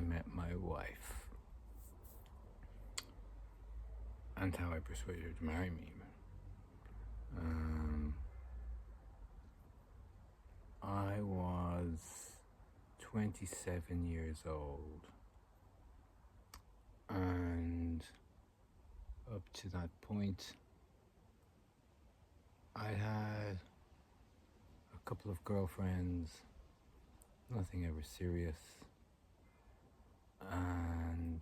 met my wife and how I persuaded her to marry me. I was 27 years old, and up to that point, I had a couple of girlfriends, nothing ever serious, and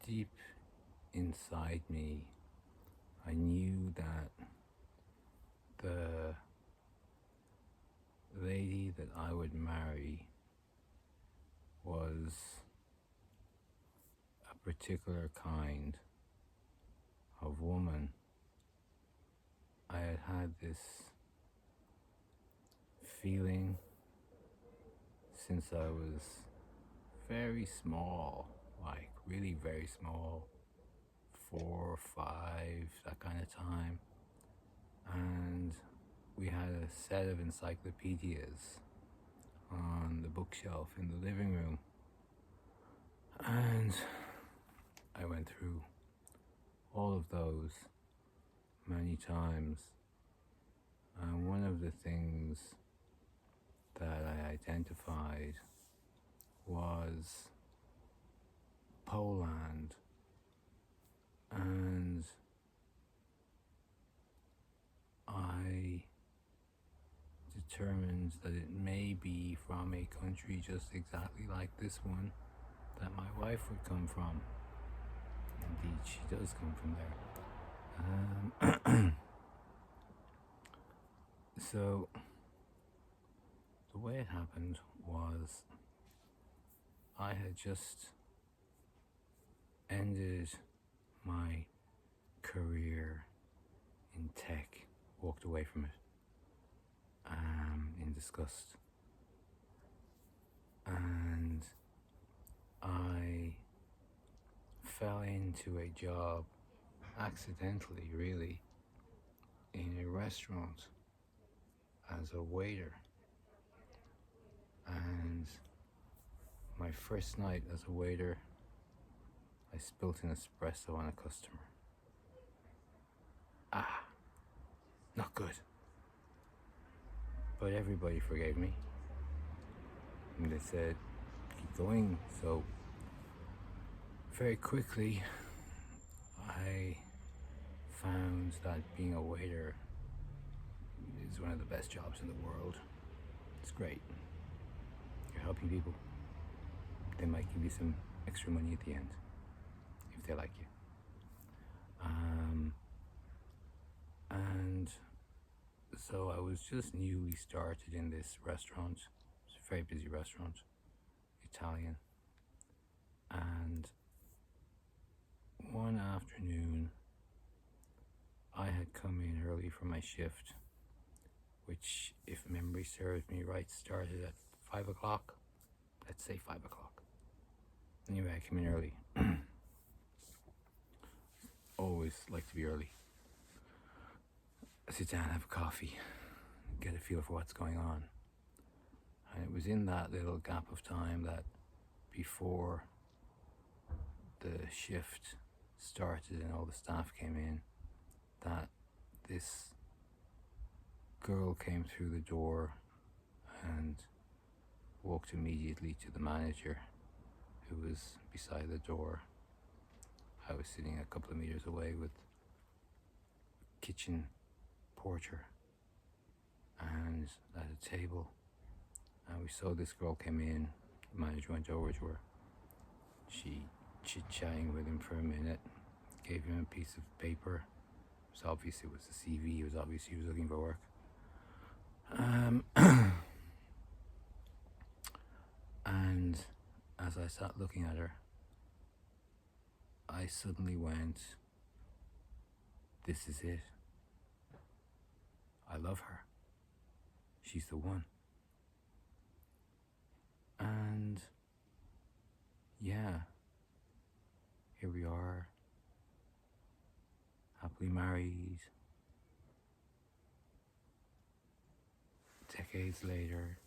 deep inside me, I knew that the lady that I would marry was a particular kind of woman. I had this feeling since I was very small, like really very small, 4 or 5, that kind of time. And we had a set of encyclopedias on the bookshelf in the living room. And I went through all of those many times. And one of the things that I identified was Poland. And I determined that it may be from a country just exactly like this one that my wife would come from. Indeed, she does come from there. So, the way it happened was I had just ended my career in tech, walked away from it in disgust. And I fell into a job accidentally, really, in a restaurant as a waiter. And my first night as a waiter, I spilt an espresso on a customer. Not good. But everybody forgave me. And they said, keep going. So very quickly, I found that being a waiter is one of the best jobs in the world. It's great. You're helping people. They might give you some extra money at the end if they like you. And so I was just newly started in this restaurant. It's a very busy restaurant, Italian. And one afternoon, I had come in early for my shift, which, if memory serves me right, started at 5 o'clock. Let's say 5 o'clock. Anyway, I came in early. Always like to be early. I sit down, have a coffee, get a feel for what's going on. And it was in that little gap of time that before the shift started and all the staff came in, that this girl came through the door and walked immediately to the manager, who was beside the door. I was sitting a couple of meters away with kitchen porter and at a table, and we saw this girl came in. The manager went over to her. She chit-chatting with him for a minute, gave him a piece of paper. It was obvious it was a CV. It was obvious he was looking for work. And as I sat looking at her, I suddenly went, this is it. I love her. She's the one. And yeah, here we are, happily married, decades later,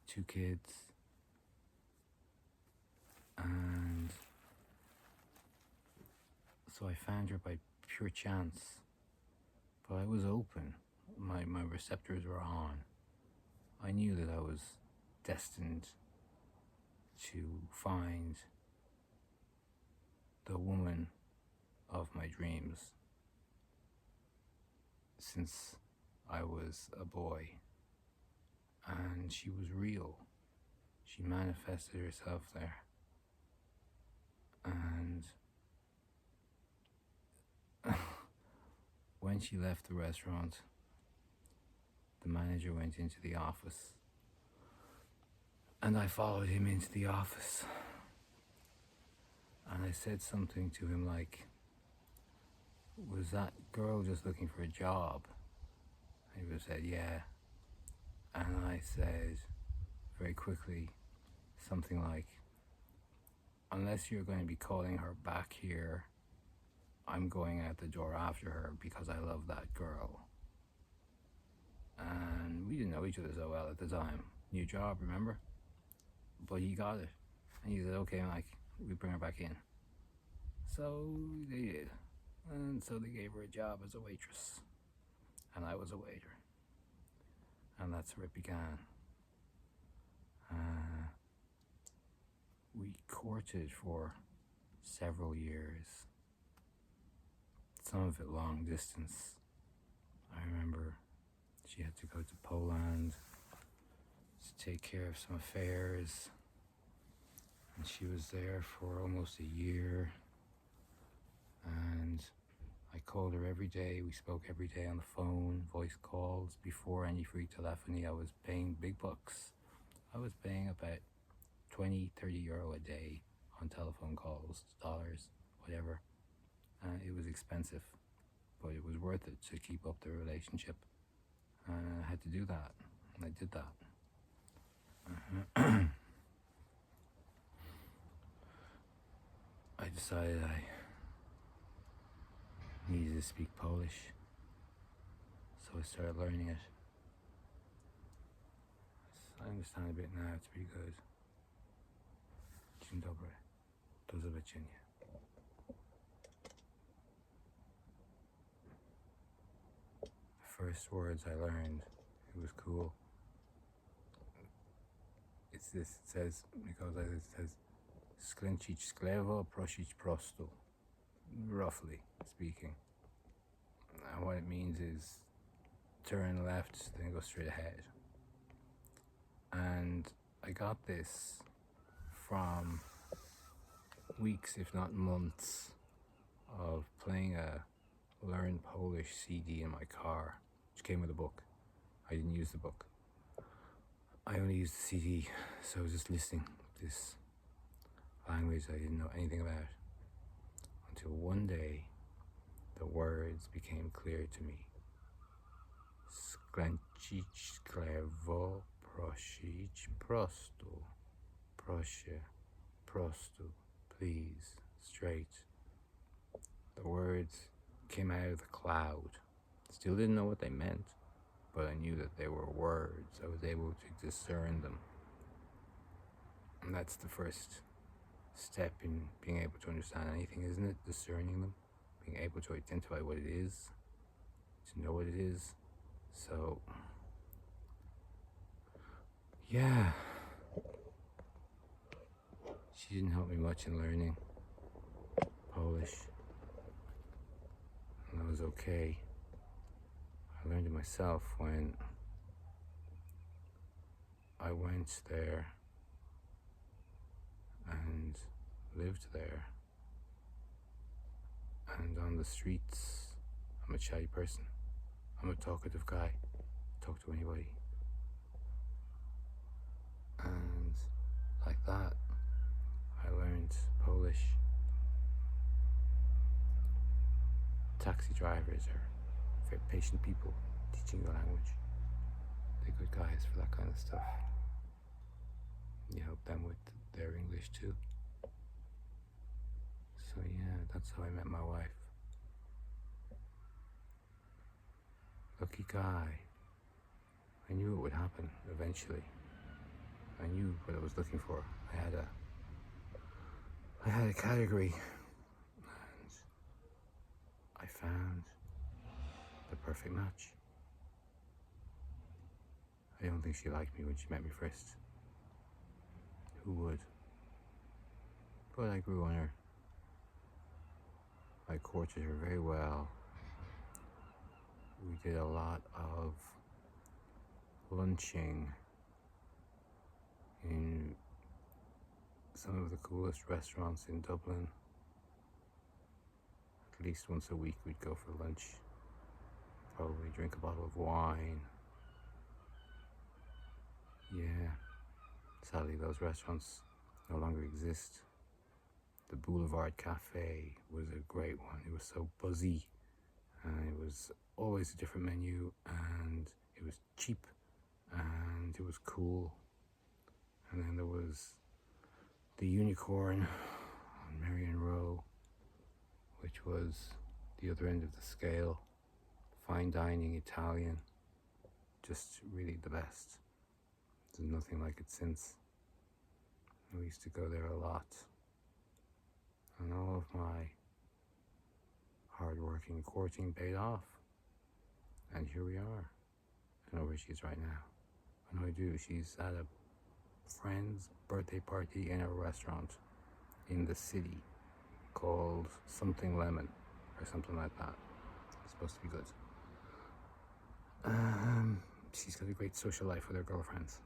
2 kids, So I found her by pure chance, but I was open. My receptors were on. I knew that I was destined to find the woman of my dreams since I was a boy. And she was real. She manifested herself there. And when she left the restaurant, the manager went into the office. And I followed him into the office. And I said something to him like, was that girl just looking for a job? And he said, yeah. And I said very quickly something like, unless you're going to be calling her back here, I'm going out the door after her because I love that girl. And we didn't know each other so well at the time. New job, remember? But he got it. And he said, okay, Mike, we bring her back in. So they did. And so they gave her a job as a waitress. And I was a waiter. And that's where it began. We courted for several years. Some of it long distance. I remember she had to go to Poland to take care of some affairs. And she was there for almost a year. And I called her every day. We spoke every day on the phone, voice calls. Before any free telephony, I was paying big bucks. I was paying about 20, 30 euro a day on telephone calls, dollars, whatever. It was expensive, but it was worth it to keep up the relationship. I had to do that, and I did that. I decided I needed to speak Polish, so I started learning it. I understand a bit now, it's pretty good. Dzień dobry, do zobaczenia. The first words I learned, it was cool. It's this, it says, it says, skręcić w lewo, prosić prosto, roughly speaking. And what it means is turn left, then go straight ahead. And I got this from weeks, if not months, of playing a Learn Polish CD in my car, which came with a book. I didn't use the book. I only used the CD, so I was just listening to this language I didn't know anything about. Until one day, the words became clear to me. Skręcić w lewo, prosić prosto. Proszę, prosto, please, straight. The words came out of the cloud. Still didn't know what they meant, but I knew that they were words. I was able to discern them. And that's the first step in being able to understand anything, isn't it? Discerning them, being able to identify what it is, to know what it is. So, yeah. She didn't help me much in learning Polish. And that was okay. I learned it myself when I went there and lived there. And on the streets, I'm a chatty person. I'm a talkative guy. Talk to anybody. And like that, I learned Polish. Taxi drivers are very patient people teaching the language. They're good guys for that kind of stuff. You help them with their English too. So yeah, that's how I met my wife. Lucky guy. I knew it would happen eventually. I knew what I was looking for. I had a category, and found the perfect match. I don't think she liked me when she met me first. Who would? But I grew on her. I courted her very well. We did a lot of lunching in some of the coolest restaurants in Dublin. At least once a week we'd go for lunch. Probably drink a bottle of wine. Yeah. Sadly, those restaurants no longer exist. The Boulevard Cafe was a great one. It was so buzzy, and it was always a different menu, and it was cheap, and it was cool. And then there was the Unicorn on Marion Row, which was the other end of the scale. Fine dining, Italian, just really the best. There's nothing like it since. We used to go there a lot. And all of my hard working courting paid off. And here we are. I know where she is right now. I know I do. She's at a friend's birthday party in a restaurant in the city called Something Lemon or something like that. It's supposed to be good. She's got a great social life with her girlfriends.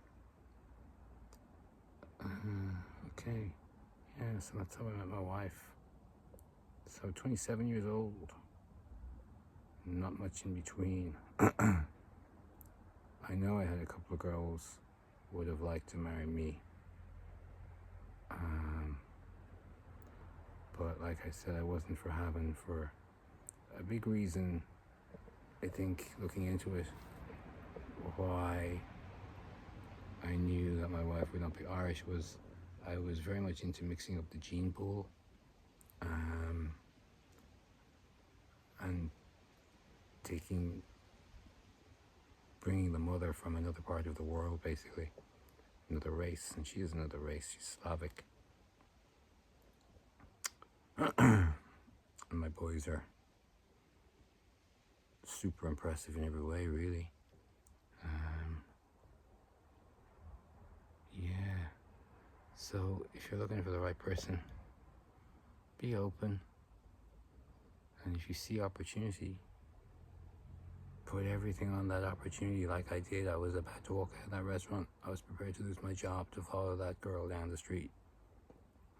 Okay. Yeah, so that's how I met my wife. So 27 years old. Not much in between. I know I had a couple of girls who would have liked to marry me. But like I said, I wasn't for having, for a big reason, I think, looking into it, why I knew that my wife would not be Irish was I was very much into mixing up the gene pool, and bringing the mother from another part of the world, basically, another race, and she is another race, she's Slavic. And my boys are super impressive in every way, really. Yeah. So if you're looking for the right person, be open. And if you see opportunity, put everything on that opportunity like I did. I was about to walk out of that restaurant. I was prepared to lose my job to follow that girl down the street.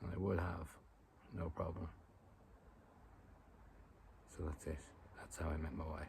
And I would have. No problem. So that's it. That's how I met my wife.